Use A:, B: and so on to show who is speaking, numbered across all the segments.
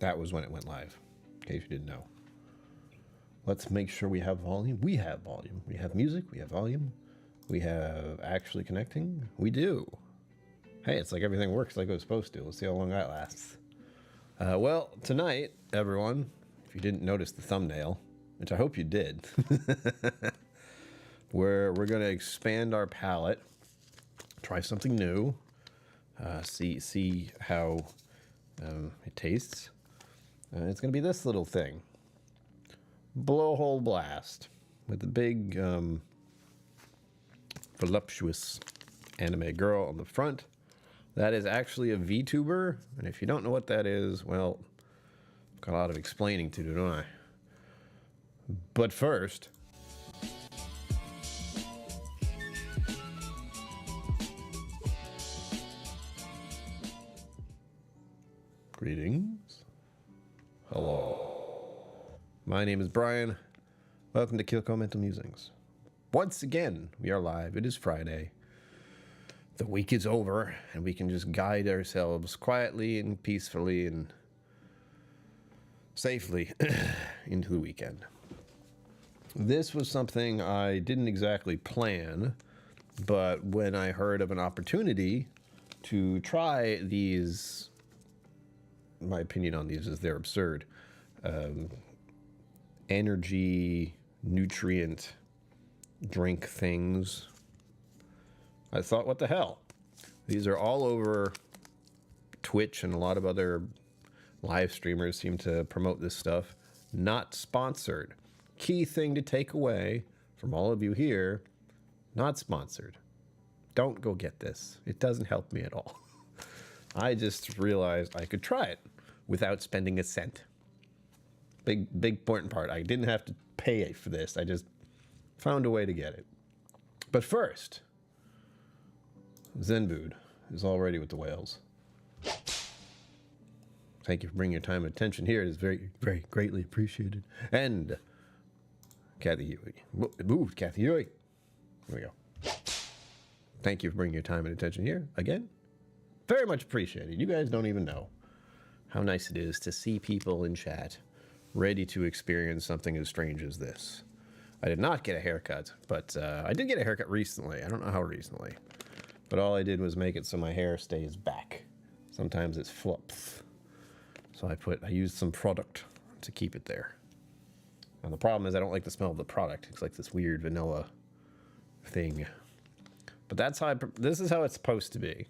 A: That was when it went live, in case you didn't know. Let's make sure we have volume. We have volume. We have music. We have volume. We have actually connecting. We do. Hey, it's like everything works like it was supposed to. Let's see how long that lasts. Well, tonight, everyone, if you didn't notice the thumbnail, which I hope you did, we're going to expand our palate, try something new, see how it tastes. It's going to be this little thing. Blo'Hole Blast with the big voluptuous anime girl on the front. That is actually a VTuber, and if you don't know what that is, well, I've got a lot of explaining to do, don't I? But first, greetings. Hello. My name is Brian. Welcome to KillCo Mental Musings. Once again, we are live. It is Friday. The week is over, and we can just guide ourselves quietly and peacefully and safely into the weekend. This was something I didn't exactly plan, but when I heard of an opportunity to try these, my opinion on these is they're absurd, energy, nutrient drink things, I thought, what the hell? These are all over Twitch, and a lot of other live streamers seem to promote this stuff. Not sponsored. Key thing to take away from all of you here, not sponsored. Don't go get this. It doesn't help me at all. I just realized I could try it without spending a cent. Big important part. I didn't have to pay for this. I just found a way to get it. But first, Zenbood is already with the whales. Thank you for bringing your time and attention here. It is very, very greatly appreciated. And Kathy Huey. Moved, Kathy Huey. There we go. Thank you for bringing your time and attention here again. Very much appreciated. You guys don't even know how nice it is to see people in chat ready to experience something as strange as this. I did not get a haircut, but I did get a haircut recently. I don't know how recently. But all I did was make it so my hair stays back. Sometimes it flops. So I used some product to keep it there. And the problem is I don't like the smell of the product. It's like this weird vanilla thing. But that's how this is how it's supposed to be.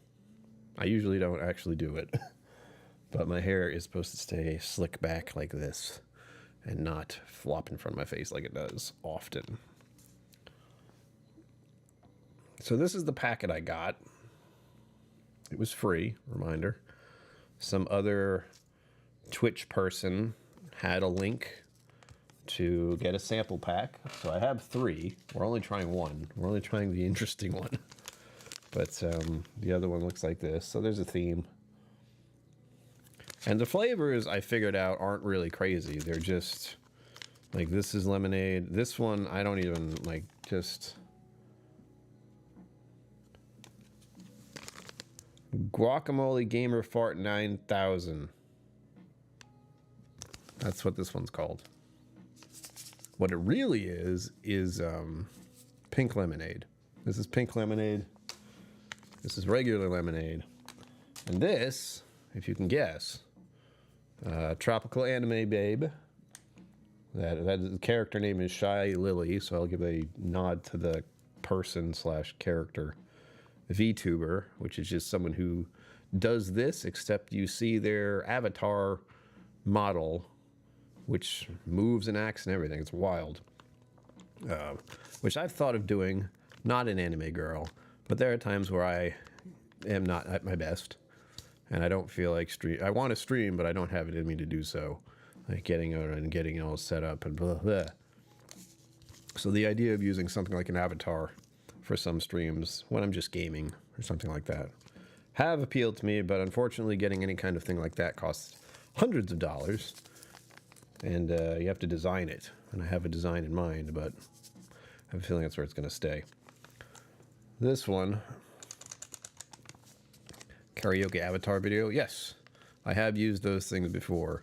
A: I usually don't actually do it. But my hair is supposed to stay slick back like this and not flop in front of my face like it does often. So this is the packet I got. It was free, reminder. Some other Twitch person had a link to get a sample pack. So I have 3. We're only trying 1. We're only trying the interesting one. But the other one looks like this. So there's a theme. And the flavors I figured out aren't really crazy. They're just like, this is lemonade. This one, I don't even like, just Guacamole Gamer Fart 9000. That's what this one's called. What it really is pink lemonade. This is pink lemonade. This is regular lemonade. And this, if you can guess, tropical anime babe. That character name is Shy Lily, so I'll give a nod to the person / character VTuber, which is just someone who does this, except you see their avatar model, which moves and acts and everything. It's wild. Which I've thought of doing, not an anime girl, but there are times where I am not at my best, and I don't feel like stream. I want to stream, but I don't have it in me to do so. Like getting out and getting it all set up and blah, blah. So the idea of using something like an avatar for some streams when I'm just gaming or something like that have appealed to me, but unfortunately getting any kind of thing like that costs hundreds of dollars, and you have to design it, and I have a design in mind, but I have a feeling that's where it's going to stay. This one, karaoke avatar video, yes, I have used those things before.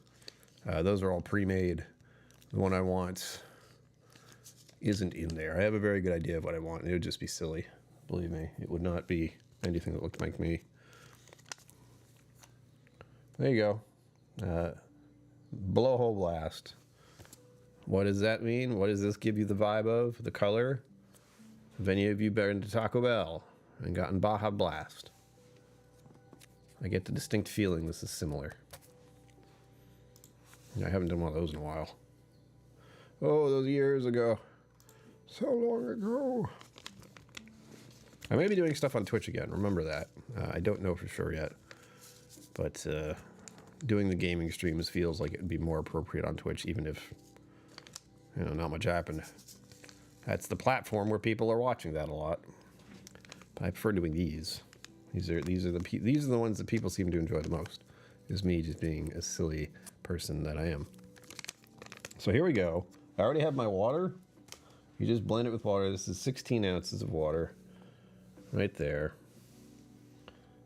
A: Those are all pre-made. The one I want isn't in there. I have a very good idea of what I want, and it would just be silly. Believe me, it would not be anything that looked like me. There you go. Blo'Hole Blast. What does that mean? What does this give you the vibe of? The color? Have any of you been to Taco Bell and gotten Baja Blast? I get the distinct feeling this is similar. I haven't done one of those in a while. Oh, those years ago. So long ago. I may be doing stuff on Twitch again. Remember that. I don't know for sure yet. But doing the gaming streams feels like it would be more appropriate on Twitch, even if, you know, not much happened. That's the platform where people are watching that a lot. But I prefer doing these. These are the ones that people seem to enjoy the most. Is me just being a silly person that I am. So here we go. I already have my water. You just blend it with water. This is 16 ounces of water. Right there.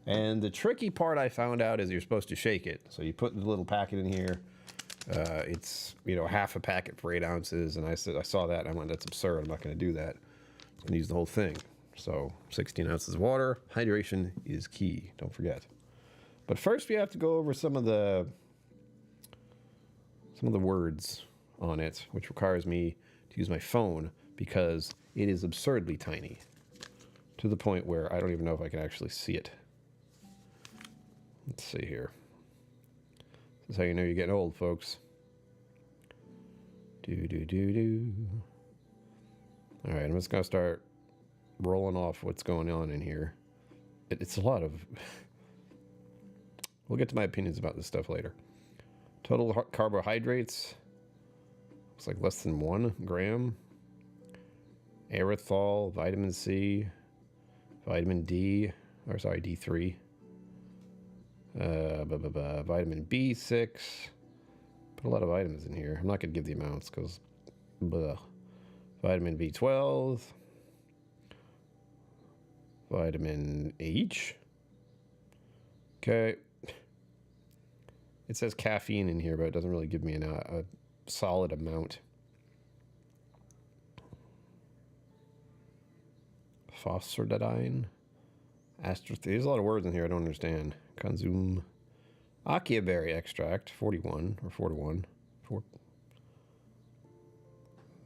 A: And the tricky part I found out is you're supposed to shake it. So you put the little packet in here. It's, you know, half a packet for 8 ounces. And I saw that and I went, that's absurd. I'm not going to do that. I'm going to use the whole thing. So 16 ounces of water. Hydration is key. Don't forget. But first we have to go over some of the words on it, which requires me to use my phone because it is absurdly tiny. To the point where I don't even know if I can actually see it. Let's see here. This is how you know you're getting old, folks. Do. All right, I'm just going to start rolling off what's going on in here. It's a lot of... We'll get to my opinions about this stuff later. Total carbohydrates. Looks like less than 1 gram. Erythritol, vitamin C, vitamin D, or sorry, D3. Vitamin B6. Put a lot of vitamins in here. I'm not going to give the amounts because vitamin B12. Vitamin H. Okay. It says caffeine in here, but it doesn't really give me a solid amount. Phosphoridine. There's a lot of words in here I don't understand. Consume. Akia berry extract, 41 or 41.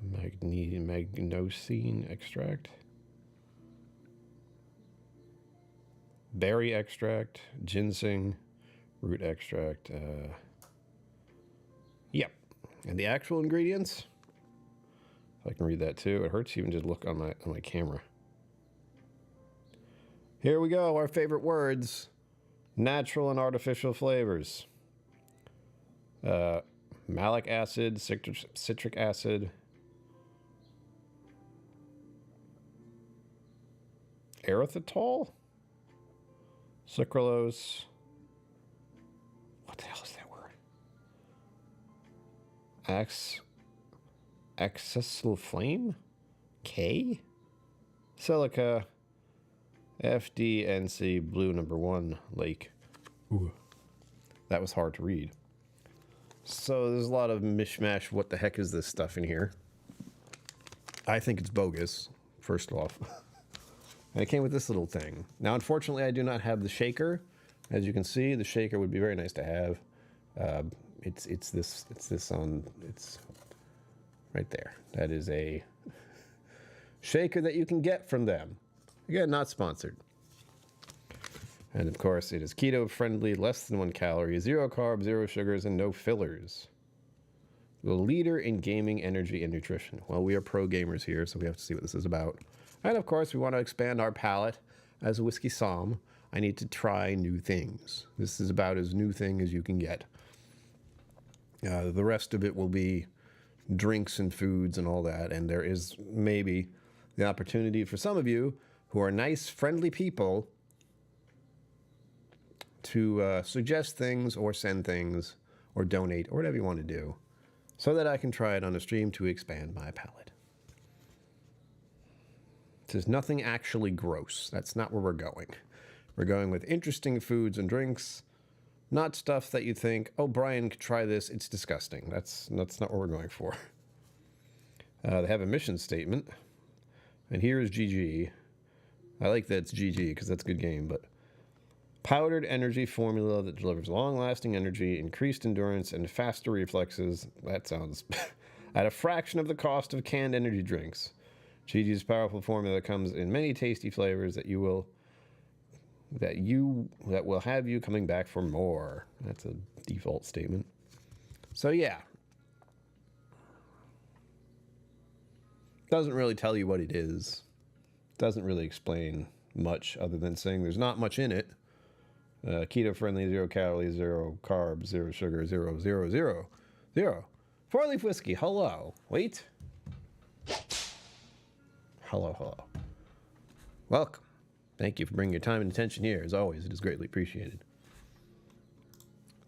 A: Magnosine extract. Berry extract, ginseng, root extract. Yep. And the actual ingredients, if I can read that too. It hurts to even just look on my camera. Here we go, our favorite words. Natural and artificial flavors. Malic acid, citric acid. Erythritol? Sucralose. What the hell is that word? Accessible flame? K? Silica. FDNC blue number 1 lake. Ooh. That was hard to read. So there's a lot of mishmash. What the heck is this stuff in here? I think it's bogus, first off. And it came with this little thing. Now, unfortunately, I do not have the shaker. As you can see, the shaker would be very nice to have. It's right there. That is a shaker that you can get from them. Again, not sponsored. And of course, it is keto friendly, less than 1 calorie, 0 carbs, 0 sugars, and no fillers. The leader in gaming, energy, and nutrition. Well, we are pro gamers here, so we have to see what this is about. And of course, we want to expand our palate. As a whiskey somm, I need to try new things. This is about as new thing as you can get. The rest of it will be drinks and foods and all that. And there is maybe the opportunity for some of you who are nice, friendly people to suggest things or send things or donate or whatever you want to do so that I can try it on a stream to expand my palate. There's nothing actually gross. That's not where we're going. We're going with interesting foods and drinks Not stuff that you think, oh, Brian could try this. It's disgusting. That's not what we're going for. They have a mission statement. And here's GG. I like that it's GG because that's a good game, but powdered energy formula that delivers long-lasting energy, increased endurance, and faster reflexes. That sounds at a fraction of the cost of canned energy drinks. GG's powerful formula comes in many tasty flavors that will have you coming back for more. That's a default statement. So yeah. Doesn't really tell you what it is. Doesn't really explain much other than saying there's not much in it. Keto friendly, 0 calories, 0 carbs, 0 sugar, 0, 0, 0, 0. 4-leaf whiskey, hello. Wait. Hello, hello. Welcome. Thank you for bringing your time and attention here. As always, it is greatly appreciated.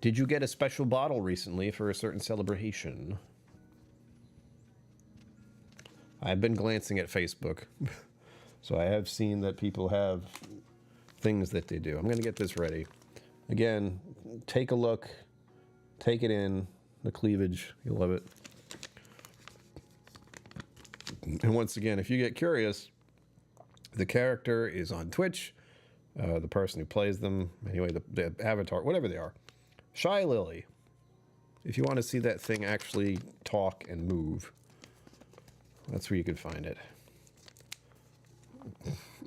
A: Did you get a special bottle recently for a certain celebration? I've been glancing at Facebook, so I have seen that people have things that they do. I'm going to get this ready. Again, take a look, take it in, the cleavage, you'll love it. And once again, if you get curious, the character is on Twitch, the person who plays them, anyway, the avatar, whatever they are. Shy Lily. If you want to see that thing actually talk and move, that's where you can find it.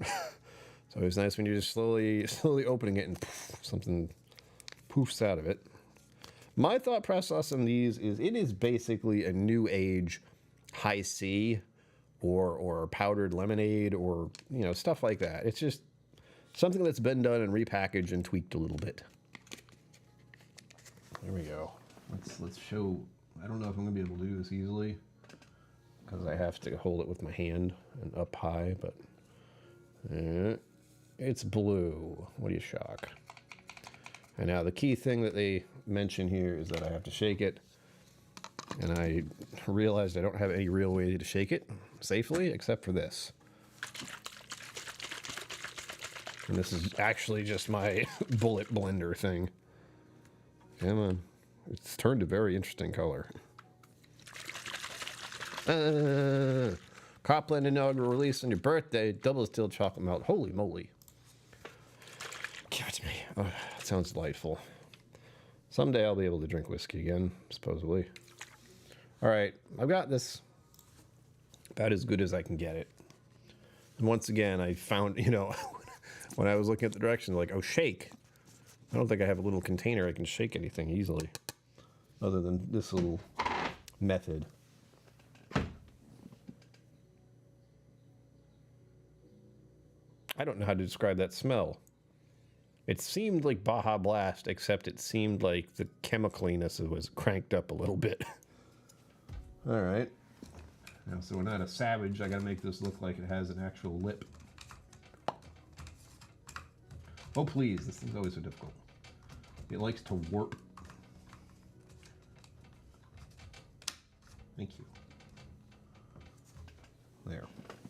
A: It's always nice when you're just slowly opening it and poof, something poofs out of it. My thought process on these is it is basically a new age high C or powdered lemonade or, you know, stuff like that. It's just something that's been done and repackaged and tweaked a little bit. There we go. Let's show. I don't know if I'm gonna be able to do this easily because I have to hold it with my hand and up high, but it's blue. What do you shock? And now the key thing that they mention here is that I have to shake it. And I realized I don't have any real way to shake it safely except for this. And this is actually just my bullet blender thing. Come on. It's turned a very interesting color. Copland inaugural release on your birthday. Double distilled chocolate malt. Holy moly. Give it to me. Oh, that sounds delightful. Someday I'll be able to drink whiskey again, supposedly. All right, I've got this about as good as I can get it. And once again, I found, you know, when I was looking at the directions, like, oh, shake. I don't think I have a little container I can shake anything easily, other than this little method. I don't know how to describe that smell. It seemed like Baja Blast, except it seemed like the chemicaliness was cranked up a little bit. All right. Now, so we're not a savage. I got to make this look like it has an actual lip. Oh, please. This thing's always so difficult. It likes to warp. Thank you. There.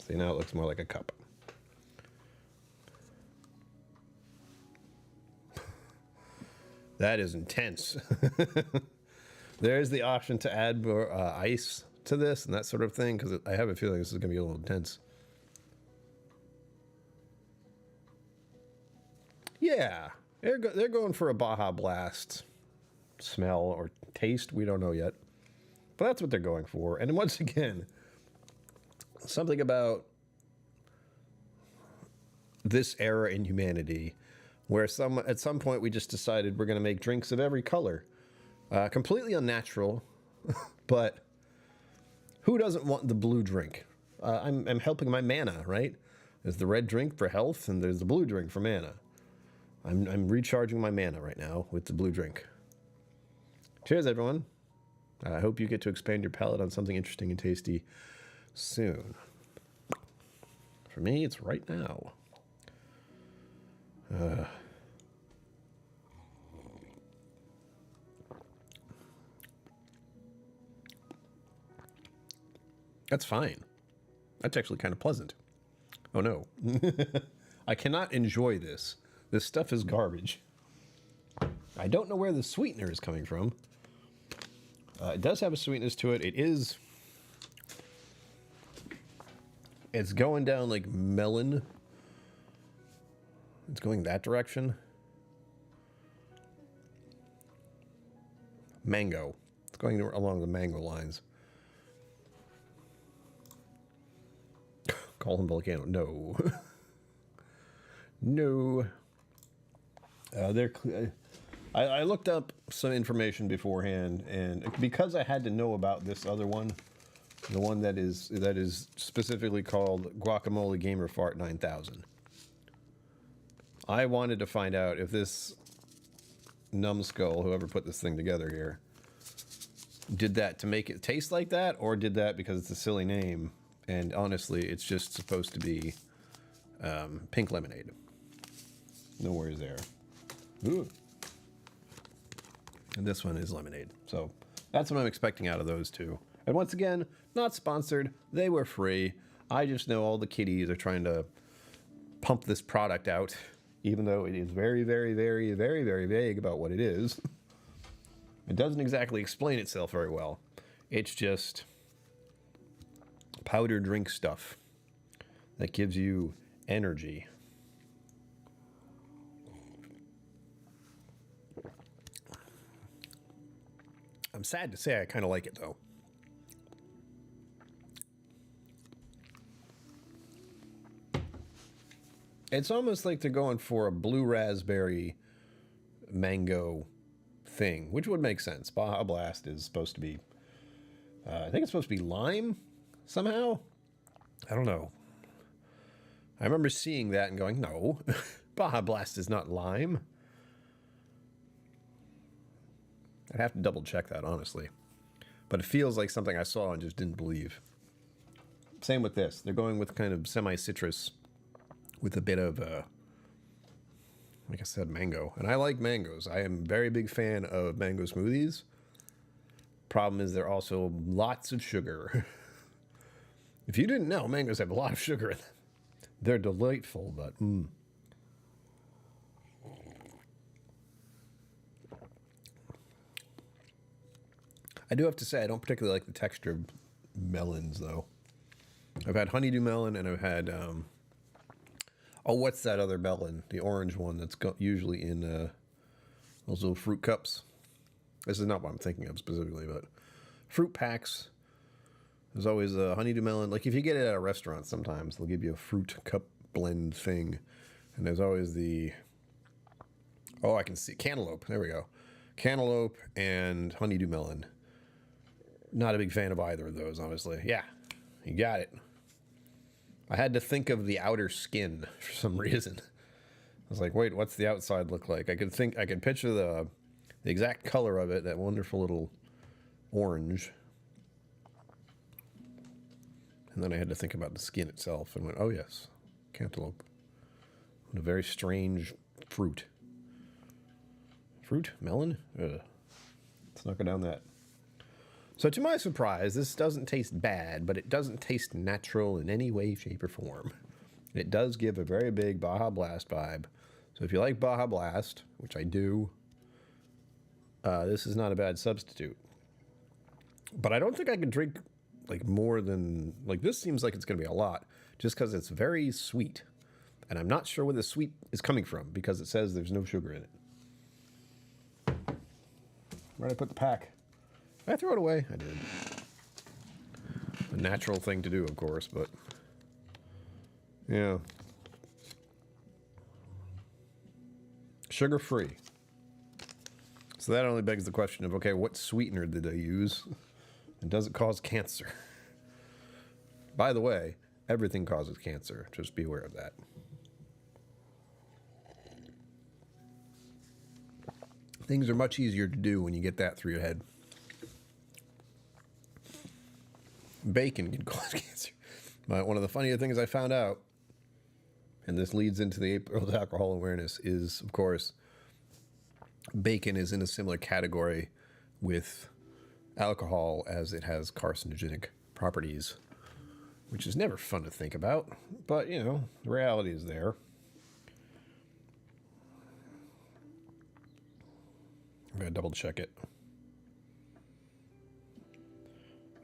A: See, now it looks more like a cup. That is intense. There's the option to add more ice to this and that sort of thing, because I have a feeling this is going to be a little intense. Yeah, they're going for a Baja Blast smell or taste. We don't know yet. But that's what they're going for. And once again, something about this era in humanity where at some point we just decided we're going to make drinks of every color. Completely unnatural, but who doesn't want the blue drink? I'm helping my mana, right? There's the red drink for health, and there's the blue drink for mana. I'm recharging my mana right now with the blue drink. Cheers, everyone. I hope you get to expand your palate on something interesting and tasty soon. For me, it's right now. That's fine. That's actually kind of pleasant. Oh no. I cannot enjoy this. This stuff is garbage. I I don't know where the sweetener is coming from. It does have a sweetness to it. It's going down like melon. It's going that direction. Mango. It's going along the mango lines. Call him Volcano. No. No. I looked up some information beforehand, and because I had to know about this other one, the one that is specifically called Guacamole Gamer Fart 9000. I wanted to find out if this numbskull, whoever put this thing together here, did that to make it taste like that, or did that because it's a silly name. And honestly, it's just supposed to be pink lemonade. No worries there. Ooh. And this one is lemonade. So that's what I'm expecting out of those two. And once again, not sponsored. They were free. I just know all the kiddies are trying to pump this product out, even though it is very, very, very, very, very vague about what it is. It doesn't exactly explain itself very well. It's just powder drink stuff that gives you energy. I'm sad to say I kind of like it, though. It's almost like they're going for a blue raspberry mango thing, which would make sense. Baja Blast is supposed to be, I think it's supposed to be lime somehow. I don't know. I remember seeing that and going, no, Baja Blast is not lime. I'd have to double check that, honestly. But it feels like something I saw and just didn't believe. Same with this. They're going with kind of semi-citrus with a bit of, like I said, mango. And I like mangoes. I am a very big fan of mango smoothies. Problem is they're also lots of sugar. If you didn't know, mangoes have a lot of sugar in them. They're delightful, but I do have to say, I don't particularly like the texture of melons, though. I've had honeydew melon, and I've had, oh, what's that other melon? The orange one that's usually in those little fruit cups. This is not what I'm thinking of specifically, but fruit packs. There's always a honeydew melon. Like, if you get it at a restaurant, sometimes they'll give you a fruit cup blend thing. And there's always the, oh, I can see, cantaloupe. There we go. Cantaloupe and honeydew melon. Not a big fan of either of those, honestly. Yeah, you got it. I had to think of the outer skin for some reason. I was like, wait, what's the outside look like? I could picture the exact color of it, that wonderful little orange. And then I had to think about the skin itself and went, oh yes, cantaloupe. What a very strange fruit. Fruit? Melon? Ugh. Let's not go down that. So to my surprise, this doesn't taste bad, but it doesn't taste natural in any way, shape, or form. It does give a very big Baja Blast vibe. So if you like Baja Blast, which I do, this is not a bad substitute. But I don't think I can drink like more than, like, this seems like it's going to be a lot, just because it's very sweet. And I'm not sure where the sweet is coming from, because it says there's no sugar in it. Where'd I put the pack? Did I throw it away? I did. A natural thing to do, of course, but yeah. Sugar-free. So that only begs the question of, okay, what sweetener did they use? And does it cause cancer? By the way, everything causes cancer. Just be aware of that. Things are much easier to do when you get that through your head. Bacon can cause cancer. But one of the funnier things I found out, and this leads into the April of Alcohol Awareness, is, of course, bacon is in a similar category with alcohol as it has carcinogenic properties, which is never fun to think about. But, you know, the reality is there. I'm gonna double check it.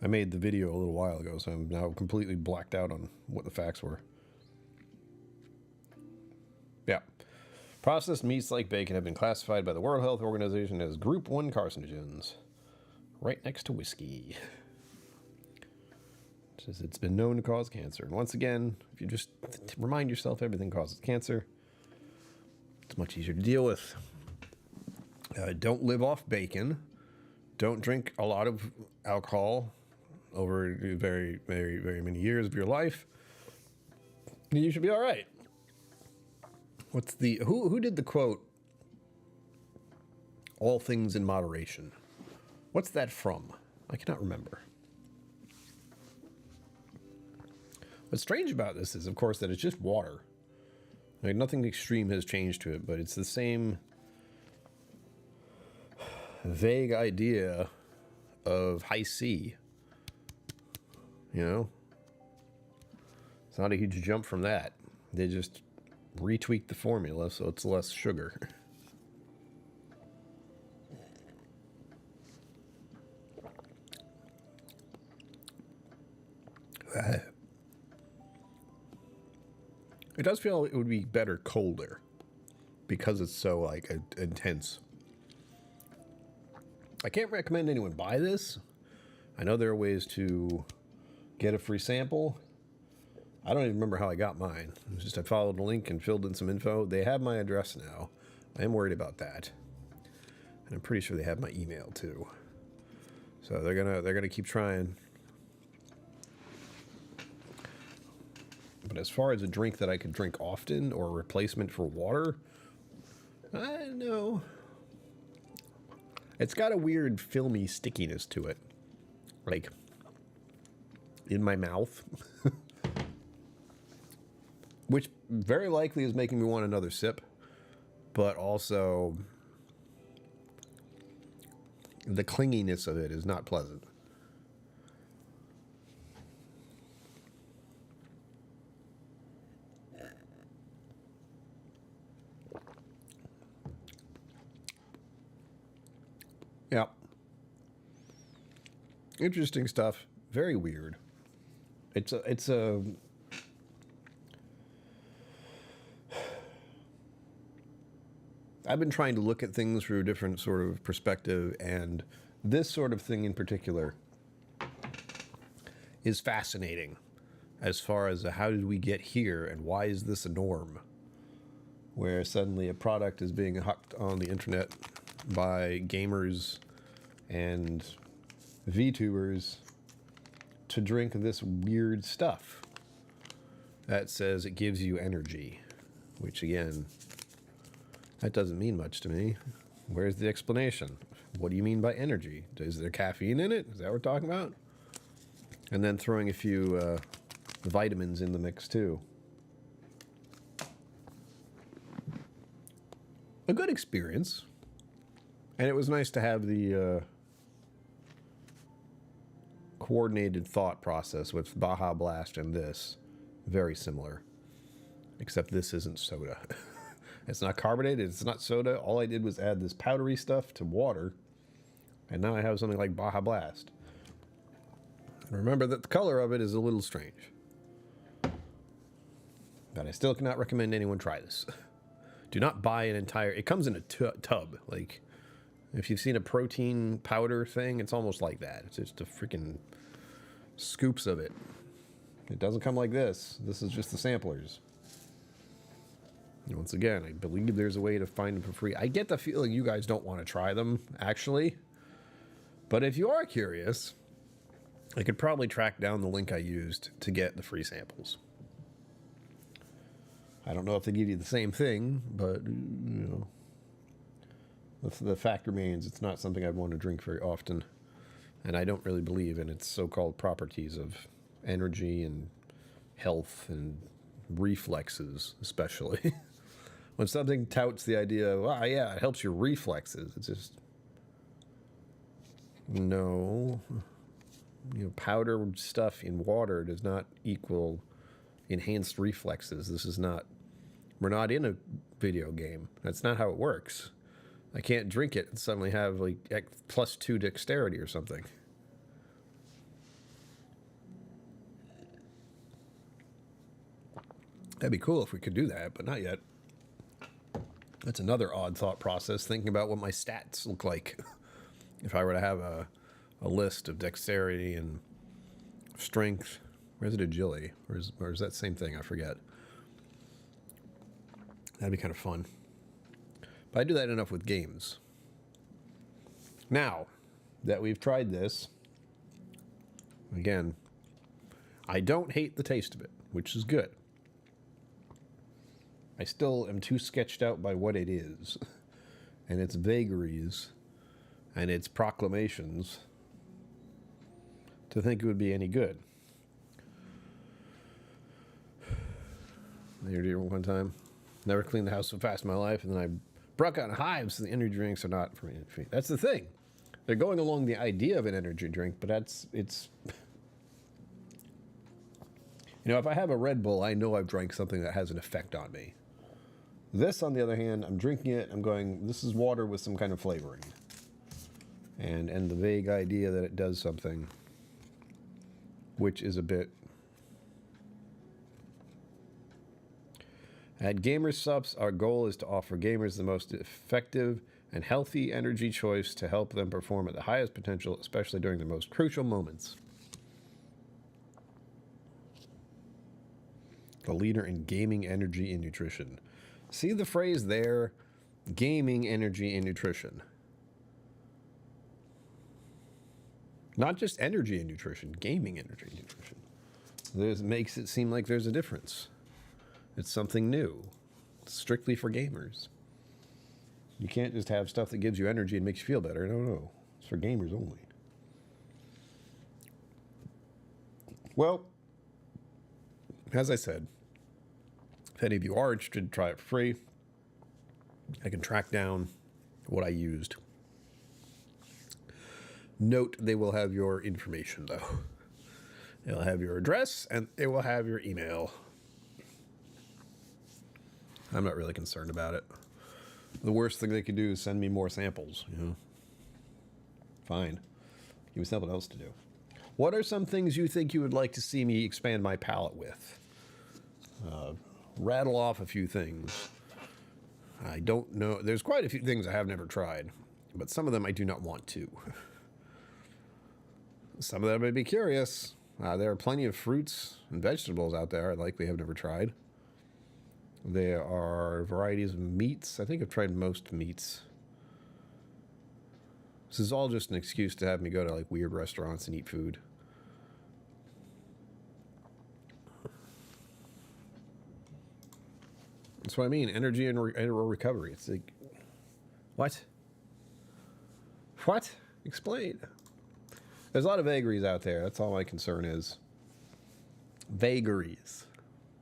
A: I made the video a little while ago, so I'm now completely blacked out on what the facts were. Yeah. Processed meats like bacon have been classified by the World Health Organization as Group 1 carcinogens. Right next to whiskey. It says it's been known to cause cancer. And once again, if you just remind yourself everything causes cancer, it's much easier to deal with. Don't live off bacon. Don't drink a lot of alcohol over very, very, very many years of your life. You should be all right. What's the who did the quote? All things in moderation. What's that from? I cannot remember. What's strange about this is, of course, that it's just water. Like, nothing extreme has changed to it, but it's the same vague idea of high C. You know? It's not a huge jump from that. They just retweaked the formula so it's less sugar. It does feel it would be better colder because it's so like intense. I can't recommend anyone buy this. I know there are ways to get a free sample. I don't even remember how I got mine. It was just I followed a link and filled in some info. They have my address now. I am worried about that. And I'm pretty sure they have my email too. So they're gonna keep trying. But as far as a drink that I could drink often or a replacement for water, I don't know. It's got a weird filmy stickiness to it. Like in my mouth. Which very likely is making me want another sip. But also the clinginess of it is not pleasant. Yeah. Interesting stuff. Very weird. It's a I've been trying to look at things through a different sort of perspective, and this sort of thing in particular is fascinating as far as how did we get here and why is this a norm? Where suddenly a product is being hucked on the internet by gamers and VTubers to drink this weird stuff that says it gives you energy, which again, that doesn't mean much to me. Where's the explanation? What do you mean by energy? Is there caffeine in it? Is that what we're talking about? And then throwing a few vitamins in the mix too. A good experience. And it was nice to have the coordinated thought process with Baja Blast and this. Very similar. Except this isn't soda. It's not carbonated, it's not soda. All I did was add this powdery stuff to water. And now I have something like Baja Blast. And remember that the color of it is a little strange. But I still cannot recommend anyone try this. Do not buy an entire... It comes in a tub. Like, if you've seen a protein powder thing, it's almost like that. It's just a freaking scoops of it. It doesn't come like this. This is just the samplers. And once again, I believe there's a way to find them for free. I get the feeling you guys don't want to try them, actually. But if you are curious, I could probably track down the link I used to get the free samples. I don't know if they give you the same thing, but, you know, the fact remains it's not something I'd want to drink very often. And I don't really believe in its so-called properties of energy and health and reflexes, especially. When something touts the idea of, ah, yeah, it helps your reflexes, it's just... No. You know, powder stuff in water does not equal enhanced reflexes. This is not... We're not in a video game. That's not how it works. I can't drink it and suddenly have like +2 dexterity or something. That'd be cool if we could do that, but not yet. That's another odd thought process, thinking about what my stats look like if I were to have a list of dexterity and strength. Where's it agility? Or is that same thing? I forget. That'd be kind of fun. But I do that enough with games. Now that we've tried this, again, I don't hate the taste of it, which is good. I still am too sketched out by what it is, and its vagaries, and its proclamations, to think it would be any good. There, one time, never cleaned the house so fast in my life, and then I broke out in hives, so the energy drinks are not for me. That's the thing. They're going along the idea of an energy drink, but it's... You know, if I have a Red Bull, I know I've drank something that has an effect on me. This, on the other hand, I'm drinking it, I'm going, this is water with some kind of flavoring. And the vague idea that it does something, which is a bit... At Gamer Subs, our goal is to offer gamers the most effective and healthy energy choice to help them perform at the highest potential, especially during the most crucial moments. The leader in gaming, energy, and nutrition. See the phrase there? Gaming, energy, and nutrition. Not just energy and nutrition, gaming, energy, and nutrition. This makes it seem like there's a difference. It's something new. It's strictly for gamers. You can't just have stuff that gives you energy and makes you feel better. No. It's for gamers only. Well, as I said, if any of you are interested, try it for free. I can track down what I used. Note, they will have your information, though. They'll have your address, and they will have your email. I'm not really concerned about it. The worst thing they could do is send me more samples, you know. Fine. Give me something else to do. What are some things you think you would like to see me expand my palate with? Rattle off a few things. I don't know. There's quite a few things I have never tried, but some of them I do not want to. Some of them I'd be curious. There are plenty of fruits and vegetables out there I likely have never tried. There are varieties of meats. I think I've tried most meats. This is all just an excuse to have me go to like weird restaurants and eat food. That's what I mean. Energy and recovery. It's like, what? What? Explain. There's a lot of vagaries out there. That's all my concern is. Vagaries.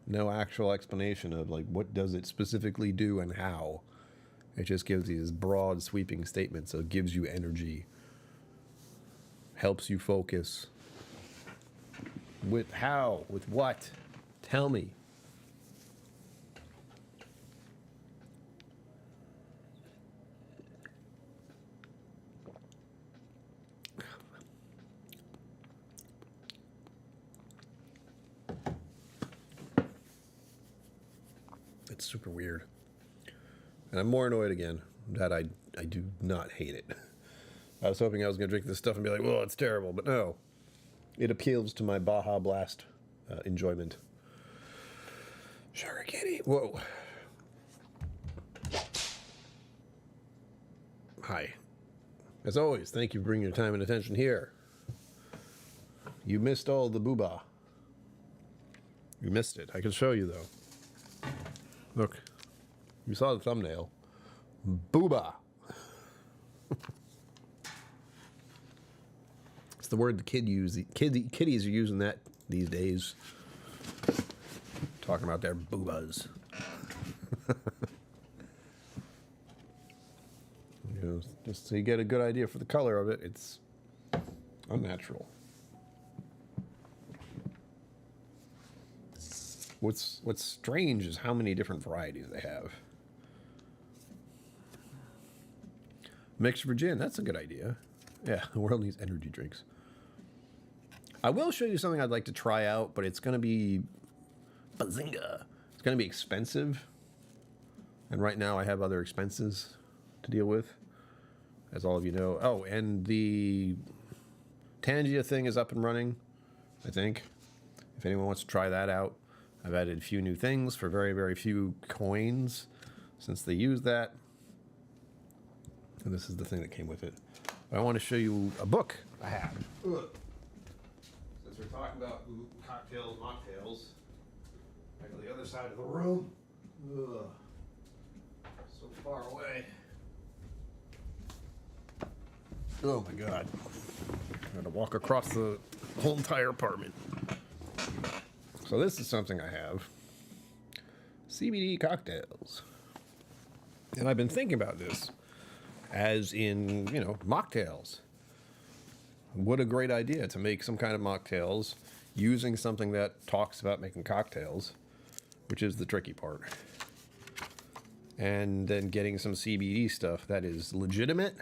A: No actual explanation of like what does it specifically do and how. It just gives these broad sweeping statements. So it gives you energy. Helps you focus. With how? With what? Tell me. It's super weird. And I'm more annoyed again that I do not hate it. I was hoping I was going to drink this stuff and be like, well, it's terrible. But no. It appeals to my Baja Blast enjoyment. Sugar Kitty. Whoa. Hi. As always, thank you for bringing your time and attention here. You missed all the booba. You missed it. I can show you, though. Look, you saw the thumbnail. Booba. It's the word the kiddies are using that these days. Talking about their boobas. You know, just so you get a good idea for the color of it, it's unnatural. What's strange is how many different varieties they have. Mixture for gin. That's a good idea. Yeah, the world needs energy drinks. I will show you something I'd like to try out, but it's going to be bazinga. It's going to be expensive. And right now I have other expenses to deal with, as all of you know. Oh, and the Tangia thing is up and running, I think. If anyone wants to try that out, I've added a few new things for very, very few coins since they use that. And this is the thing that came with it. I want to show you a book I have. Since we're talking about cocktails, mocktails, I go to the other side of the room. Ugh. So far away. Oh my God. I had to walk across the whole entire apartment. So this is something I have. CBD cocktails. And I've been thinking about this as in, you know, mocktails. What a great idea to make some kind of mocktails using something that talks about making cocktails, which is the tricky part. And then getting some CBD stuff that is legitimate.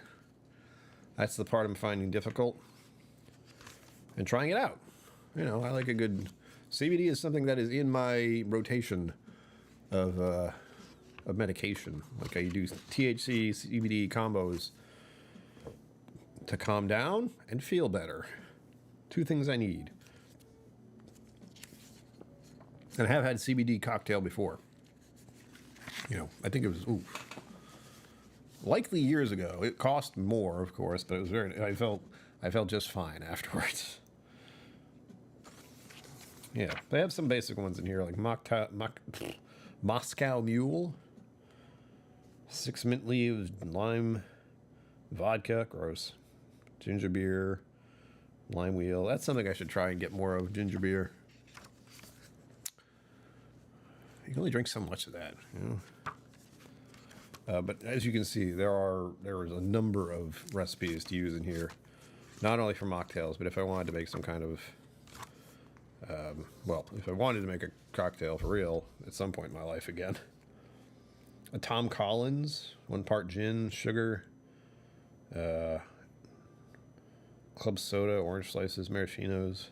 A: That's the part I'm finding difficult. And trying it out. You know, I like a good... CBD is something that is in my rotation of medication. Like I do THC, CBD combos to calm down and feel better. Two things I need. And I have had CBD cocktail before. You know, I think it was likely years ago. It cost more, of course, but it was very. I felt just fine afterwards. Yeah, they have some basic ones in here, like Moscow Mule, 6 mint leaves, lime, vodka, gross, ginger beer, lime wheel. That's something I should try and get more of, ginger beer. You can only drink so much of that, you know. But as you can see, there is a number of recipes to use in here, not only for mocktails, but if I wanted to make some kind of well, if I wanted to make a cocktail for real at some point in my life again. A Tom Collins, 1 part gin, sugar, club soda, orange slices, maraschinos,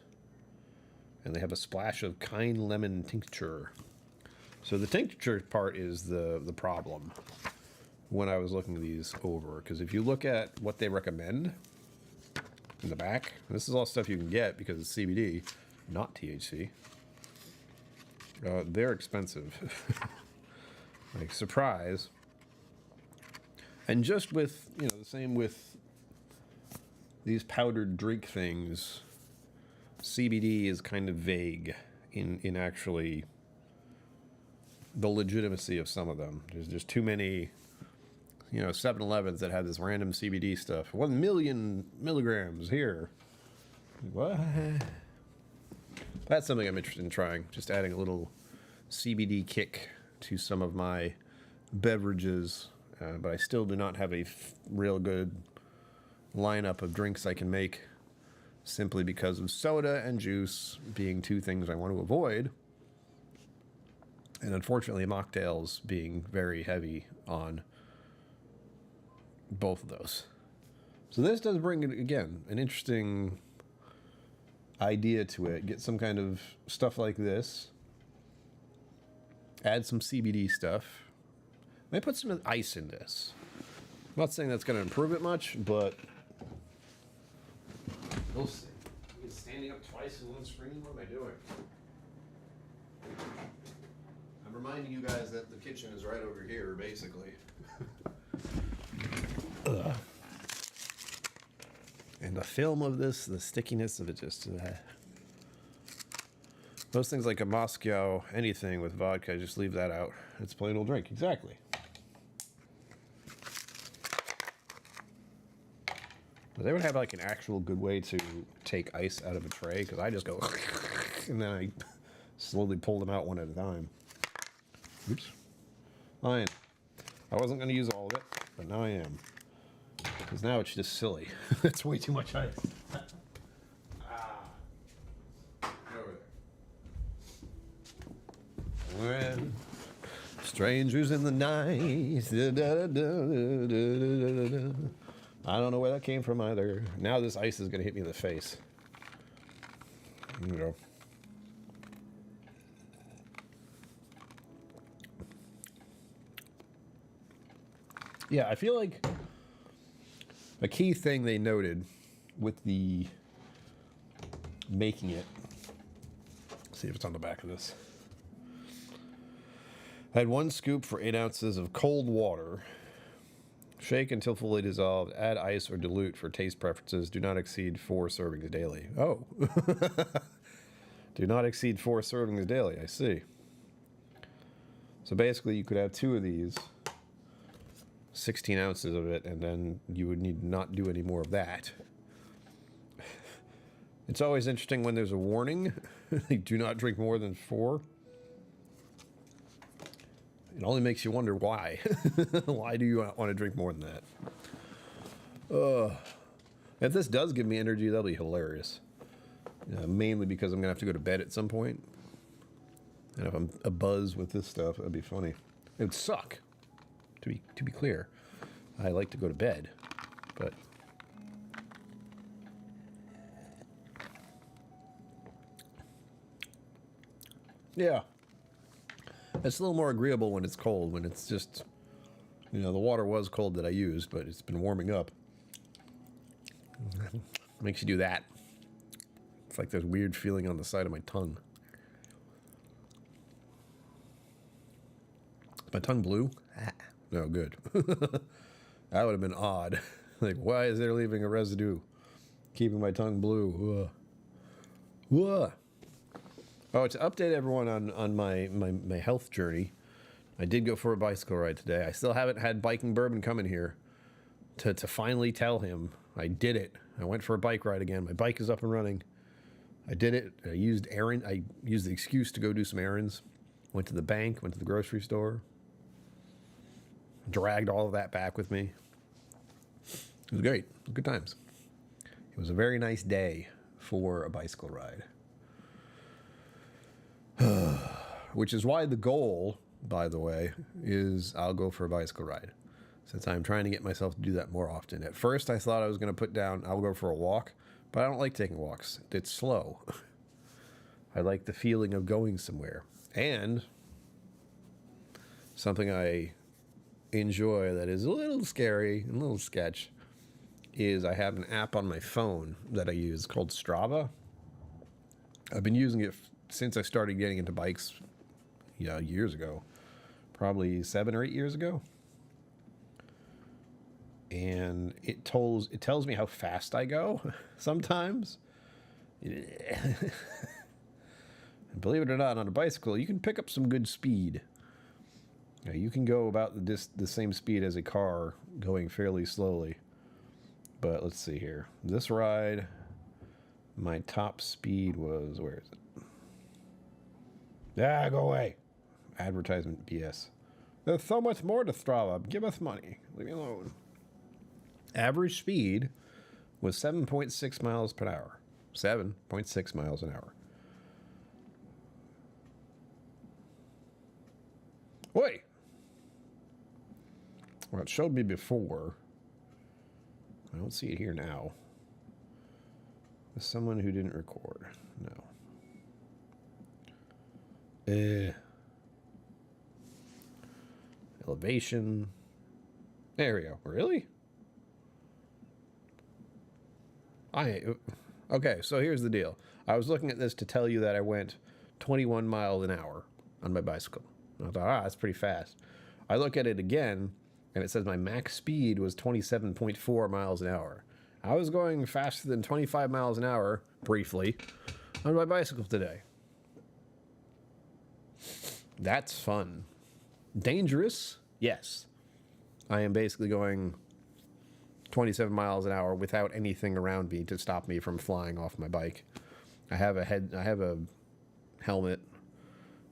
A: and they have a splash of kind lemon tincture. So the tincture part is the problem when I was looking these over, because if you look at what they recommend in the back, this is all stuff you can get because it's CBD, not THC. They're expensive. Like, surprise. And just with, you know, the same with these powdered drink things, CBD is kind of vague in actually the legitimacy of some of them. There's just too many, you know, 7-Elevens that have this random CBD stuff. 1 million milligrams here. What? That's something I'm interested in trying. Just adding a little CBD kick to some of my beverages. But I still do not have a real good lineup of drinks I can make, simply because of soda and juice being two things I want to avoid. And unfortunately, mocktails being very heavy on both of those. So this does bring, again, an interesting idea to it. Get some kind of stuff like this. Add some CBD stuff. Maybe put some ice in this. I'm not saying that's going to improve it much, but we'll see. Standing up twice in one screen? What am I doing? I'm reminding you guys that the kitchen is right over here, basically. And the film of this, the stickiness of it, just those things like a Moscow anything with vodka, just leave that out. It's plain old drink, exactly. But they would have like an actual good way to take ice out of a tray, because I just go and then I slowly pull them out one at a time. Oops. Fine. I wasn't going to use all of it, but now I am. Because now it's just silly. That's way too much ice. Over there. When strangers in the night. Da, da, da, da, da, da, da. I don't know where that came from either. Now this ice is going to hit me in the face. There you go. Yeah, I feel like a key thing they noted with the making it. Let's see if it's on the back of this. I had 1 scoop for 8 ounces of cold water. Shake until fully dissolved. Add ice or dilute for taste preferences. Do not exceed 4 servings daily. Oh. Do not exceed 4 servings daily. I see. So basically, you could have 2 of these, 16 ounces of it, and then you would need not do any more of that. It's always interesting when there's a warning. Do not drink more than 4. It only makes you wonder why. Why do you want to drink more than that? If this does give me energy, that'll be hilarious. Mainly because I'm going to have to go to bed at some point. And if I'm abuzz with this stuff, that'd be funny. It would suck, to be clear. I like to go to bed, but... Yeah. It's a little more agreeable when it's cold, when it's just, you know, the water was cold that I used, but it's been warming up. Makes you do that. It's like this weird feeling on the side of my tongue. Is my tongue blue? No, good. That would have been odd. Like, why is there leaving a residue? Keeping my tongue blue. Ugh. Oh, to update everyone on my health journey, I did go for a bicycle ride today. I still haven't had Biking Bourbon come in here to finally tell him I did it. I went for a bike ride again. My bike is up and running. I did it. I used the excuse to go do some errands. Went to the bank, went to the grocery store. Dragged all of that back with me. It was great. Good times. It was a very nice day for a bicycle ride. Which is why the goal, by the way, is I'll go for a bicycle ride. Since I'm trying to get myself to do that more often. At first, I thought I was going to put down, I'll go for a walk. But I don't like taking walks. It's slow. I like the feeling of going somewhere. And something I enjoy that is a little scary, a little sketch, is I have an app on my phone that I use called Strava. I've been using it since I started getting into bikes, years ago. Probably 7 or 8 years ago. And it tells me how fast I go sometimes. And believe it or not, on a bicycle, you can pick up some good speed. You can go about the same speed as a car going fairly slowly. But let's see here. This ride, my top speed was, where is it? Go away. Advertisement BS. There's so much more to Strava. Give us money. Leave me alone. Average speed was 7.6 miles per hour. 7.6 miles an hour. Wait. Well, it showed me before. I don't see it here now. There's someone who didn't record. No. Elevation. There we go. Really? Okay, so here's the deal. I was looking at this to tell you that I went 21 miles an hour on my bicycle. I thought, that's pretty fast. I look at it again, and it says my max speed was 27.4 miles an hour. I was going faster than 25 miles an hour, briefly, on my bicycle today. That's fun. Dangerous? Yes. I am basically going 27 miles an hour without anything around me to stop me from flying off my bike. I have a helmet,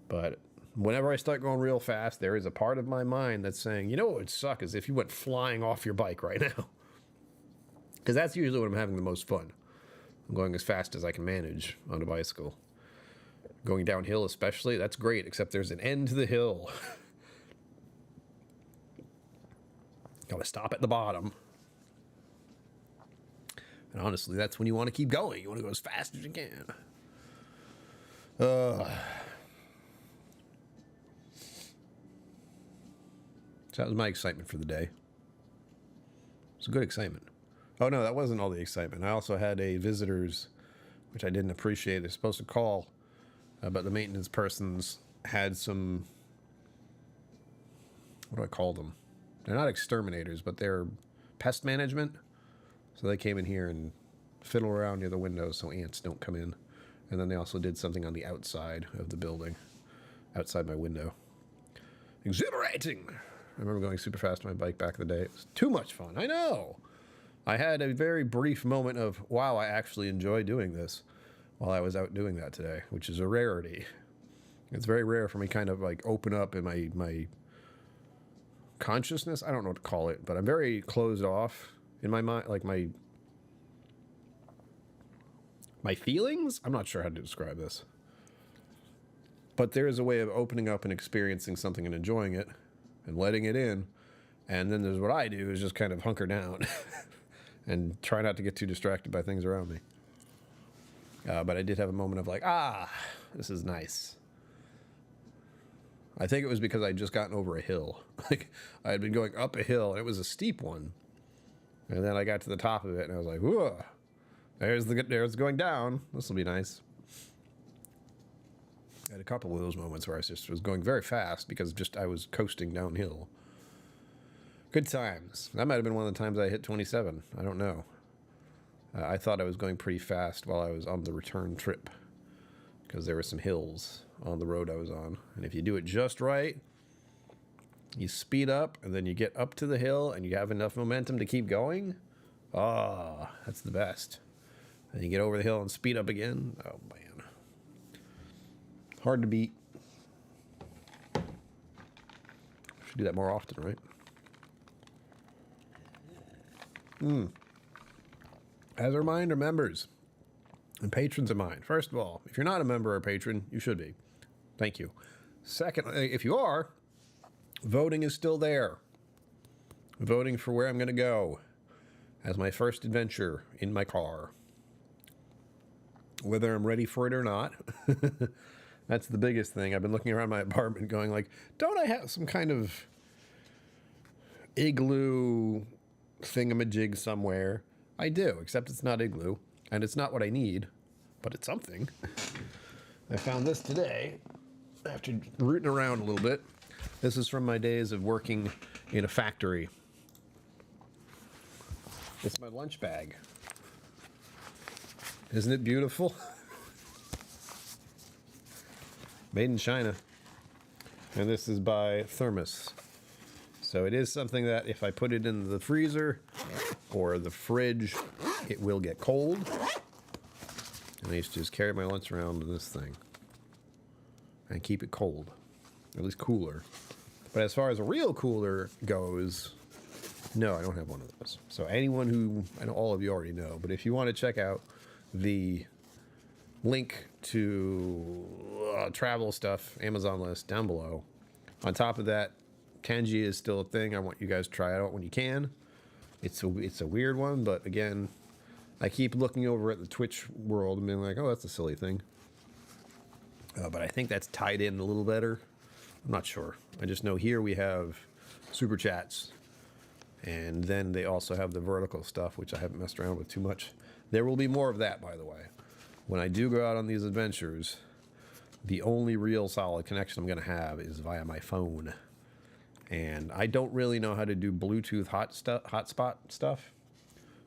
A: but whenever I start going real fast, there is a part of my mind that's saying, you know what would suck is if you went flying off your bike right now. Because that's usually when I'm having the most fun. I'm going as fast as I can manage on a bicycle. Going downhill especially, that's great, except there's an end to the hill. Gotta stop at the bottom. And honestly, that's when you want to keep going. You want to go as fast as you can. So that was my excitement for the day. It's a good excitement. Oh, no, that wasn't all the excitement. I also had a visitors, which I didn't appreciate. They're supposed to call, but the maintenance persons had some, what do I call them? They're not exterminators, but they're pest management. So they came in here and fiddle around near the windows so ants don't come in. And then they also did something on the outside of the building, outside my window. Exhilarating! I remember going super fast on my bike back in the day. It was too much fun. I know! I had a very brief moment of, wow, I actually enjoy doing this while I was out doing that today, which is a rarity. It's very rare for me kind of like open up in my consciousness. I don't know what to call it, but I'm very closed off in my mind, like my feelings. I'm not sure how to describe this, but there is a way of opening up and experiencing something and enjoying it and letting it in. And then there's what I do is just kind of hunker down and try not to get too distracted by things around me. But I did have a moment of like, this is nice. I think it was because I'd just gotten over a hill. Like I had been going up a hill and it was a steep one. And then I got to the top of it and I was like, whoa, there's going down. This will be nice. I had a couple of those moments where I just was going very fast because I was coasting downhill. Good times. That might have been one of the times I hit 27. I don't know. I thought I was going pretty fast while I was on the return trip because there were some hills on the road I was on. And if you do it just right, you speed up and then you get up to the hill and you have enough momentum to keep going. That's the best. And you get over the hill and speed up again. Oh, man. Hard to beat. Should do that more often, right? As a reminder, members and patrons of mine, first of all, if you're not a member or patron, you should be. Thank you. Second, if you are, voting is still there. Voting for where I'm going to go as my first adventure in my car. Whether I'm ready for it or not. That's the biggest thing. I've been looking around my apartment going like, don't I have some kind of igloo thingamajig somewhere? I do, except it's not igloo, and it's not what I need, but it's something. I found this today after rooting around a little bit. This is from my days of working in a factory. It's my lunch bag. Isn't it beautiful? Made in China. And this is by Thermos. So it is something that if I put it in the freezer or the fridge, it will get cold. And I used to just carry my lunch around in this thing and keep it cold, at least cooler. But as far as a real cooler goes, no, I don't have one of those. So anyone who, I know all of you already know, but if you want to check out the link to travel stuff, Amazon list down below. On top of that, kanji is still a thing. I want you guys to try it out when you can. It's a weird one, but again, I keep looking over at the Twitch world and being like, oh, that's a silly thing. But I think that's tied in a little better. I'm not sure. I just know here we have super chats, and then they also have the vertical stuff, which I haven't messed around with too much. There will be more of that, by the way. When I do go out on these adventures, the only real solid connection I'm going to have is via my phone. And I don't really know how to do Bluetooth hotspot stuff.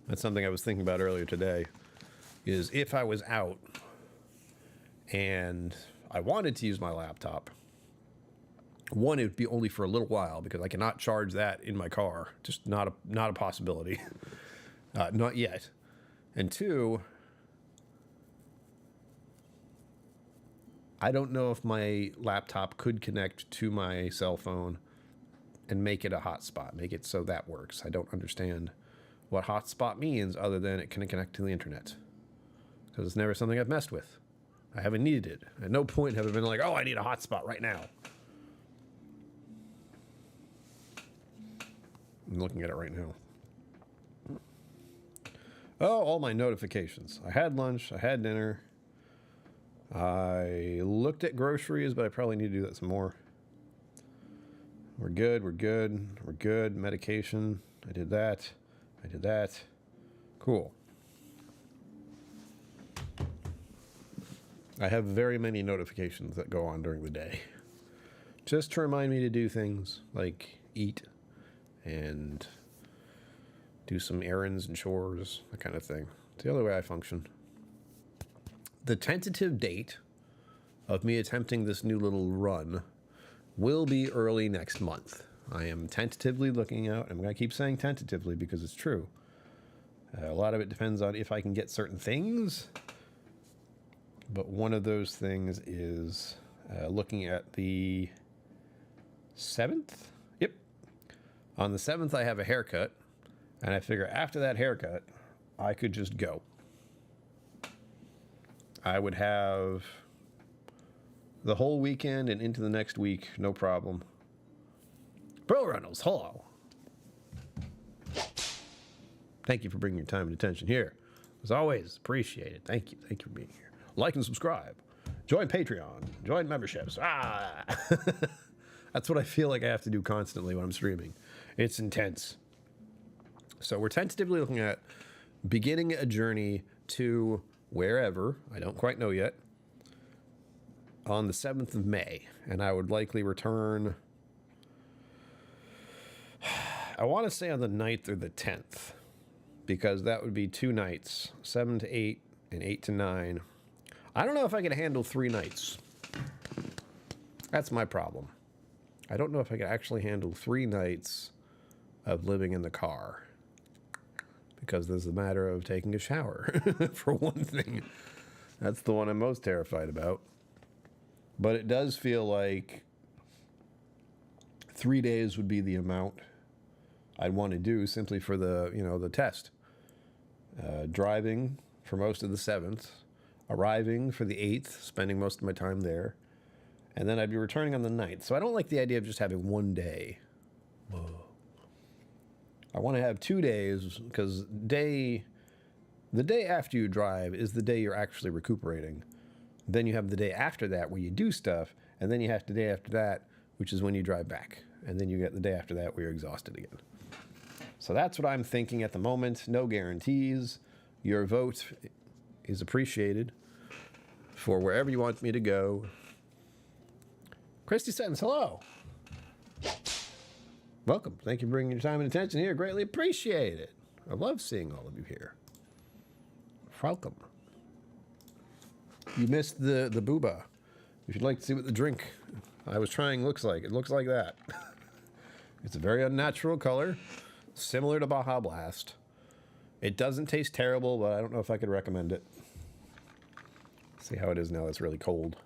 A: That's something I was thinking about earlier today, is if I was out and I wanted to use my laptop, one, it would be only for a little while because I cannot charge that in my car. Just not a possibility. Not yet. And two, I don't know if my laptop could connect to my cell phone and make it a hotspot, make it so that works. I don't understand what hotspot means other than it can connect to the internet. Because it's never something I've messed with. I haven't needed it. At no point have I been like, oh, I need a hotspot right now. I'm looking at it right now. Oh, all my notifications. I had lunch. I had dinner. I looked at groceries, but I probably need to do that some more. We're good. We're good. We're good. Medication. I did that. I did that. Cool. I have very many notifications that go on during the day. Just to remind me to do things like eat and do some errands and chores, that kind of thing. It's the other way I function. The tentative date of me attempting this new little run will be early next month. I am tentatively looking out. I'm going to keep saying tentatively because it's true. A lot of it depends on if I can get certain things. But one of those things is looking at the 7th. Yep. On the 7th, I have a haircut. And I figure after that haircut, I could just go. I would have the whole weekend and into the next week, no problem. Bro Reynolds, hello. Thank you for bringing your time and attention here. As always, appreciate it. Thank you. Thank you for being here. Like and subscribe. Join Patreon. Join memberships. That's what I feel like I have to do constantly when I'm streaming. It's intense. So we're tentatively looking at beginning a journey to wherever, I don't quite know yet, on the 7th of May. And I would likely return, I want to say on the 9th or the 10th, because that would be 2 nights, 7 to 8 and 8 to 9. I don't know if I could handle 3 nights. That's my problem. I don't know if I could actually handle 3 nights of living in the car. Because there's a matter of taking a shower, for one thing. That's the one I'm most terrified about. But it does feel like 3 days would be the amount I'd want to do simply for the, the test. Driving for most of the 7th, arriving for the 8th, spending most of my time there, and then I'd be returning on the 9th. So I don't like the idea of just having 1 day. Whoa. I want to have 2 days because the day after you drive is the day you're actually recuperating. Then you have the day after that where you do stuff, and then you have the day after that, which is when you drive back. And then you get the day after that where you're exhausted again. So that's what I'm thinking at the moment. No guarantees. Your vote is appreciated for wherever you want me to go. Christy Sentence, hello. Welcome. Thank you for bringing your time and attention here. Greatly appreciate it. I love seeing all of you here. Welcome. You missed the booba. If you'd like to see what the drink I was trying looks like, it looks like that. It's a very unnatural color, similar to Baja Blast. It doesn't taste terrible, but I don't know if I could recommend it. See how it is now. It's really cold.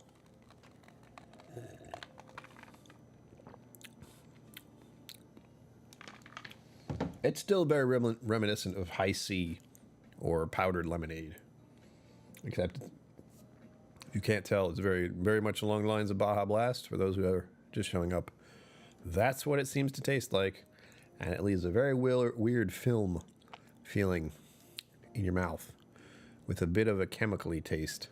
A: It's still very reminiscent of High C or powdered lemonade. Except, if you can't tell, it's very, very much along the lines of Baja Blast for those who are just showing up. That's what it seems to taste like. And it leaves a very weird film feeling in your mouth with a bit of a chemically taste.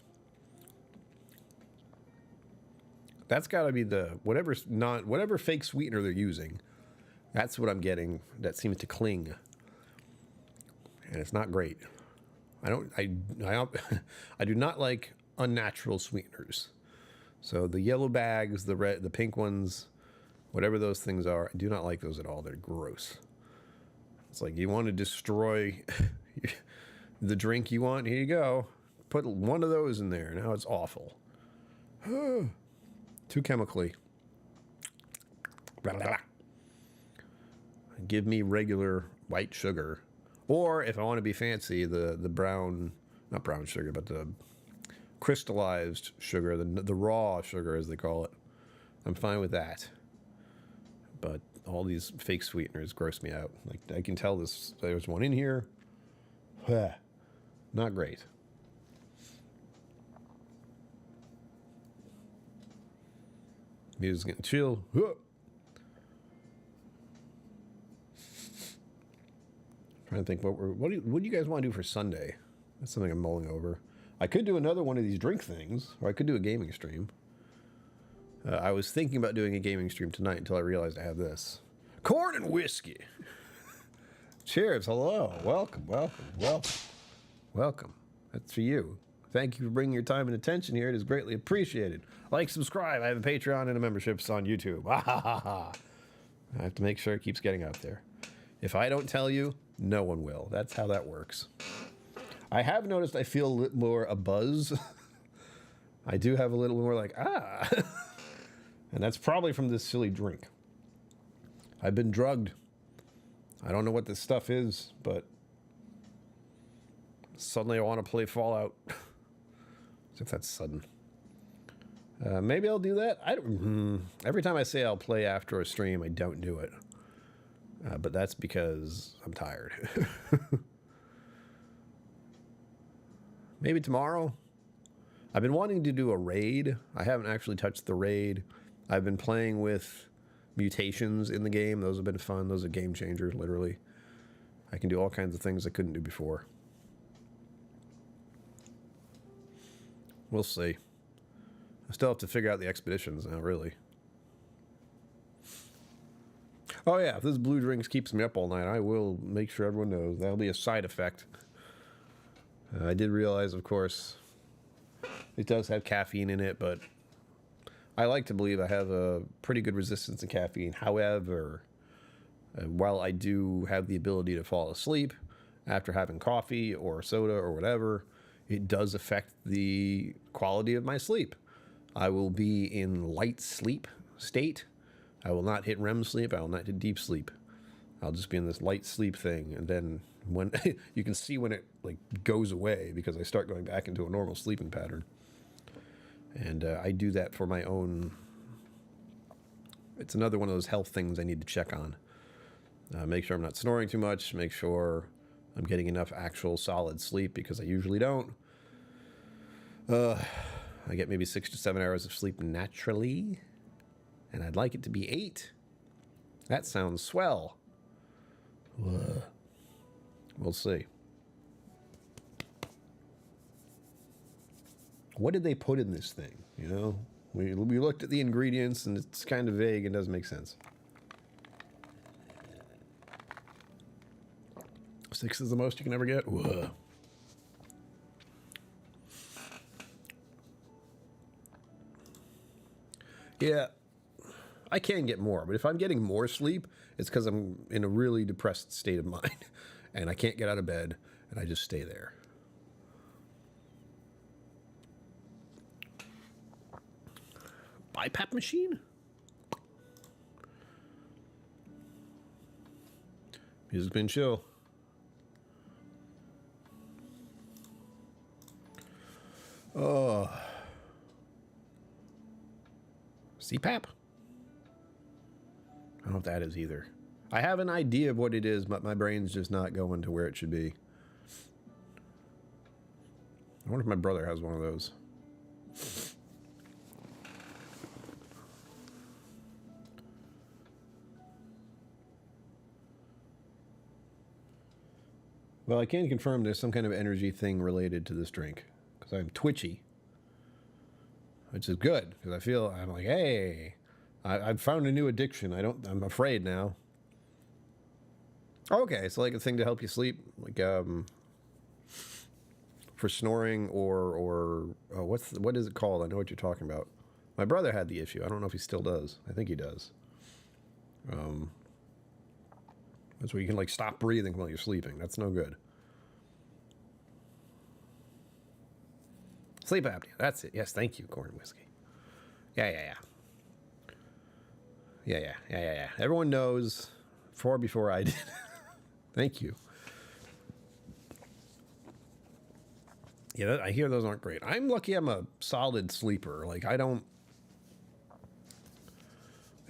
A: That's got to be the whatever fake sweetener they're using. That's what I'm getting. That seems to cling, and it's not great. I do not like unnatural sweeteners. So the yellow bags, the pink ones, whatever those things are, I do not like those at all. They're gross. It's like you want to destroy the drink you want. Here you go. Put one of those in there. Now it's awful. Too chemically. Blah, blah, blah. Give me regular white sugar. Or if I want to be fancy, the brown, not brown sugar, but the crystallized sugar, the raw sugar as they call it. I'm fine with that. But all these fake sweeteners gross me out. Like I can tell there's one in here. Not great. Music's getting chill. Trying to think what do you guys want to do for Sunday? That's something I'm mulling over. I could do another one of these drink things, or I could do a gaming stream. I was thinking about doing a gaming stream tonight until I realized I have this. Corn and whiskey. Cheers. Hello. Welcome. Welcome. Welcome. Welcome. That's for you. Thank you for bringing your time and attention here. It is greatly appreciated. Like, subscribe. I have a Patreon and a memberships on YouTube. I have to make sure it keeps getting out there. If I don't tell you, no one will. That's how that works. I have noticed I feel a little more a buzz. I do have a little more like, and that's probably from this silly drink. I've been drugged. I don't know what this stuff is, but suddenly I want to play Fallout. As if that's sudden. Maybe I'll do that. Every time I say I'll play after a stream, I don't do it. But that's because I'm tired. Maybe tomorrow. I've been wanting to do a raid. I haven't actually touched the raid. I've been playing with mutations in the game. Those have been fun. Those are game changers, literally. I can do all kinds of things I couldn't do before. We'll see. I still have to figure out the expeditions now, really. Oh yeah, if this blue drinks keeps me up all night, I will make sure everyone knows. That'll be a side effect. I did realize, of course, it does have caffeine in it, but I like to believe I have a pretty good resistance to caffeine. However, while I do have the ability to fall asleep after having coffee or soda or whatever, it does affect the quality of my sleep. I will be in light sleep state. I will not hit REM sleep. I will not hit deep sleep. I'll just be in this light sleep thing, and then when you can see when it like goes away because I start going back into a normal sleeping pattern. And I do that for my own. It's another one of those health things I need to check on. Make sure I'm not snoring too much. Make sure I'm getting enough actual solid sleep because I usually don't. I get maybe 6 to 7 hours of sleep naturally, and I'd like it to be 8. That sounds swell. We'll see. What did they put in this thing? You know, we looked at the ingredients, and it's kind of vague and doesn't make sense. 6 is the most you can ever get? Whoa. Yeah, I can get more, but if I'm getting more sleep, it's because I'm in a really depressed state of mind, and I can't get out of bed, and I just stay there. BiPAP machine? Music's been chill. Oh. CPAP? I don't know what that is either. I have an idea of what it is, but my brain's just not going to where it should be. I wonder if my brother has one of those. Well, I can confirm there's some kind of energy thing related to this drink because I'm twitchy. Which is good, because I feel, I'm like, hey, I've found a new addiction. I'm afraid now. Okay, so like a thing to help you sleep, like for snoring or what is it called? I know what you're talking about. My brother had the issue. I don't know if he still does. I think he does. That's where you can like stop breathing while you're sleeping. That's no good. Sleep apnea. That's it. Yes, thank you, corn and whiskey. Yeah. Everyone knows far before I did. Thank you. Yeah, I hear those aren't great. I'm lucky I'm a solid sleeper. Like, I don't...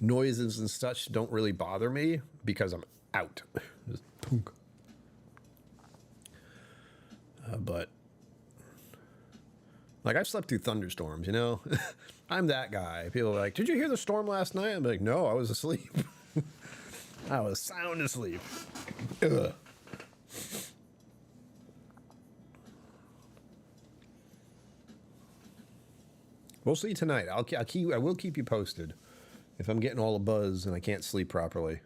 A: Noises and such don't really bother me because I'm out. Just punk. But... Like, I've slept through thunderstorms, you know? I'm that guy. People are like, did you hear the storm last night? I'm like, no, I was asleep. I was sound asleep. Ugh. We'll see tonight. I will keep you posted. If I'm getting all a buzz and I can't sleep properly,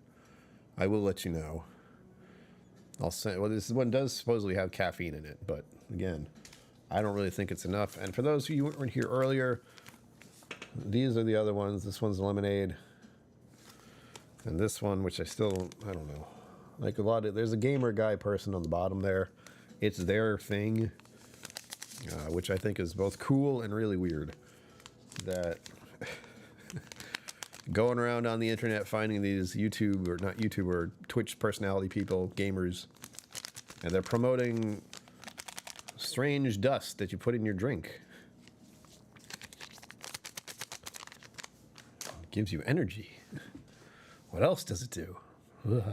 A: I will let you know. I'll send. Well, this one does supposedly have caffeine in it, but again, I don't really think it's enough. And for those of you who weren't here earlier, these are the other ones. This one's lemonade, and this one, which I don't know. Like there's a gamer guy person on the bottom there. It's their thing, which I think is both cool and really weird. That going around on the internet finding these YouTube or not YouTube or Twitch personality people, gamers, and they're promoting strange dust that you put in your drink. It gives you energy. What else does it do? Ugh.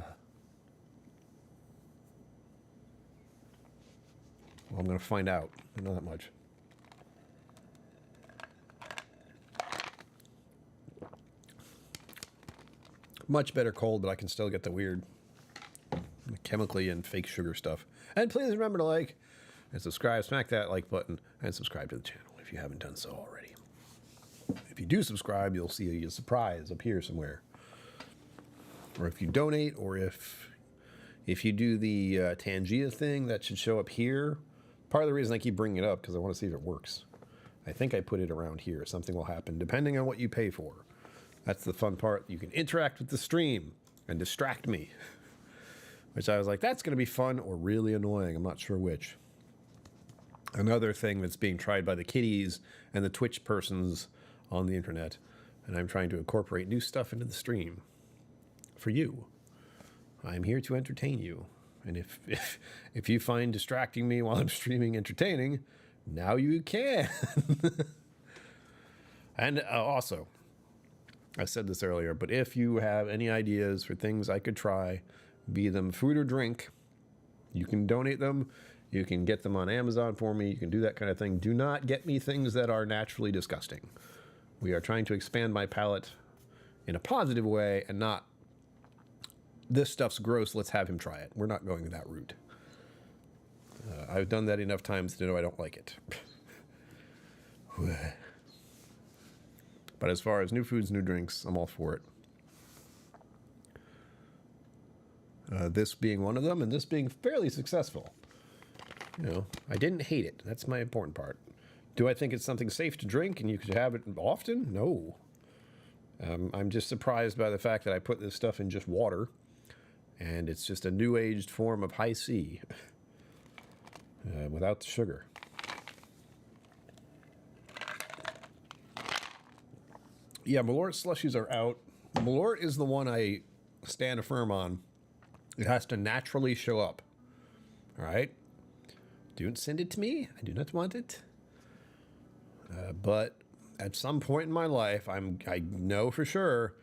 A: Well, I'm going to find out. I know that much. Much better cold, but I can still get the weird chemically and fake sugar stuff. And please remember to like and subscribe. Smack that like button and subscribe to the channel if you haven't done so already. If you do subscribe, you'll see a surprise up here somewhere. Or if you donate, or if you do the Tangia thing, that should show up here. Part of the reason I keep bringing it up because I want to see if it works. I think I put it around here. Something will happen depending on what you pay for. That's the fun part. You can interact with the stream and distract me. Which I was like, that's going to be fun or really annoying. I'm not sure which. Another thing that's being tried by the kiddies and the Twitch persons on the internet. And I'm trying to incorporate new stuff into the stream. For you. I'm here to entertain you. And if you find distracting me while I'm streaming entertaining, now you can. And also, I said this earlier, but if you have any ideas for things I could try, be them food or drink, you can donate them. You can get them on Amazon for me. You can do that kind of thing. Do not get me things that are naturally disgusting. We are trying to expand my palate in a positive way and not, this stuff's gross, let's have him try it. We're not going that route. I've done that enough times to know I don't like it. But as far as new foods, new drinks, I'm all for it. This being one of them, and this being fairly successful. You know, I didn't hate it. That's my important part. Do I think it's something safe to drink and you could have it often? No. I'm just surprised by the fact that I put this stuff in just water, and it's just a new-aged form of high C without the sugar. Yeah, Malort slushies are out. Malort is the one I stand firm on. It has to naturally show up. All right? Don't send it to me. I do not want it. But at some point in my life, I know for sure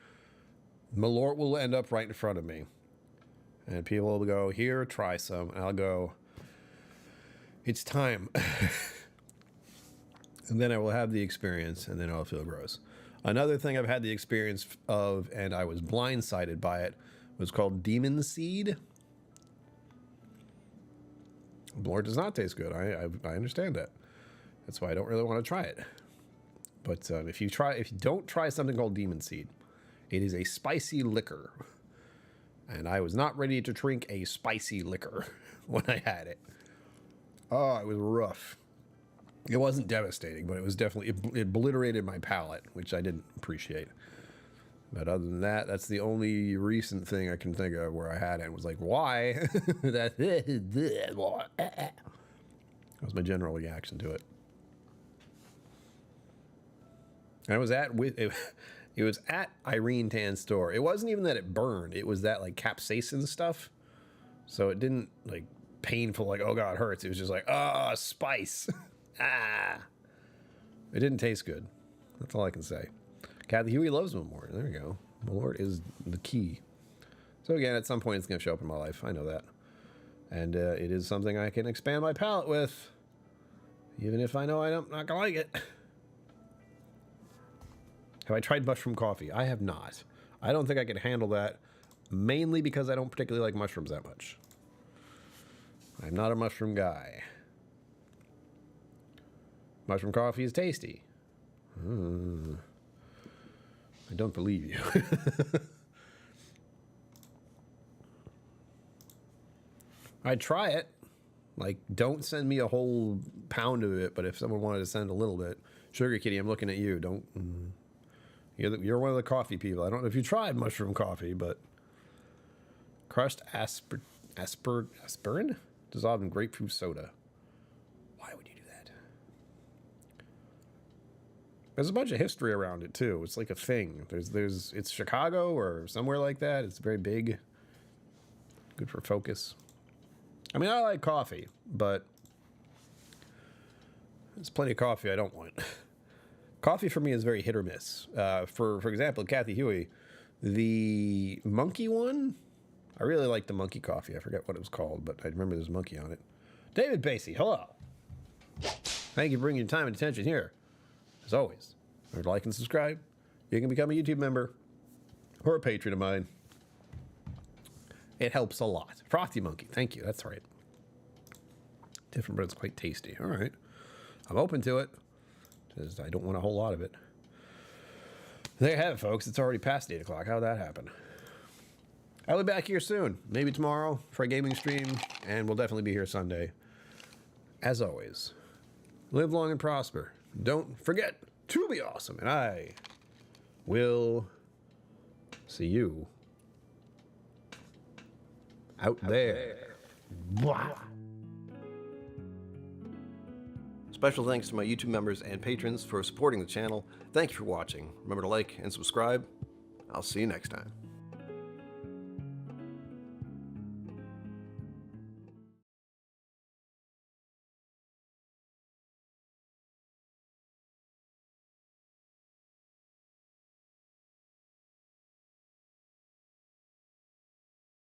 A: Malort will end up right in front of me. And people will go, here, try some. And I'll go, it's time. And then I will have the experience, and then I'll feel gross. Another thing I've had the experience of, and I was blindsided by it, was called Demon Seed. Malort does not taste good. I understand that. That's why I don't really want to try it. But if you don't try something called Demon Seed, it is a spicy liquor. And I was not ready to drink a spicy liquor when I had it. Oh, it was rough. It wasn't devastating, but it was definitely, it obliterated my palate, which I didn't appreciate. But other than that, that's the only recent thing I can think of where I had it and was like, why? That was my general reaction to it. And I was it was at Irene Tan's store. It wasn't even that it burned. It was that like capsaicin stuff. So it didn't like painful, like, oh God, it hurts. It was just like, oh, spice. Ah. It didn't taste good. That's all I can say. Kathy Huey loves Malort. There we go. Malort is the key. So again, at some point it's going to show up in my life. I know that. And it is something I can expand my palate with. Even if I know I'm not going to like it. Have I tried mushroom coffee? I have not. I don't think I can handle that, mainly because I don't particularly like mushrooms that much. I'm not a mushroom guy. Mushroom coffee is tasty. I don't believe you. I'd try it. Like, don't send me a whole pound of it, but if someone wanted to send a little bit, Sugar Kitty, I'm looking at you. Don't. You're one of the coffee people. I don't know if you tried mushroom coffee, but crushed aspirin dissolved in grapefruit soda. Why would you do that? There's a bunch of history around it too. It's like a thing. It's Chicago or somewhere like that. It's very big. Good for focus. I mean, I like coffee, but there's plenty of coffee I don't want. Coffee for me is very hit or miss. For example, Kathy Huey, the monkey one, I really like the monkey coffee. I forget what it was called, but I remember there's a monkey on it. David Basie, hello. Thank you for bringing your time and attention here. As always, remember to like and subscribe. You can become a YouTube member or a patron of mine. It helps a lot. Frothy Monkey, thank you. That's right. Different, but it's quite tasty. All right. I'm open to it. Just I don't want a whole lot of it. There you have it, folks. It's already past 8 o'clock. How'd that happen? I'll be back here soon. Maybe tomorrow for a gaming stream, and we'll definitely be here Sunday. As always, live long and prosper. Don't forget to be awesome, and I will see you out there. Special thanks to my YouTube members and patrons for supporting the channel. Thank you for watching. Remember to like and subscribe. I'll see you next time.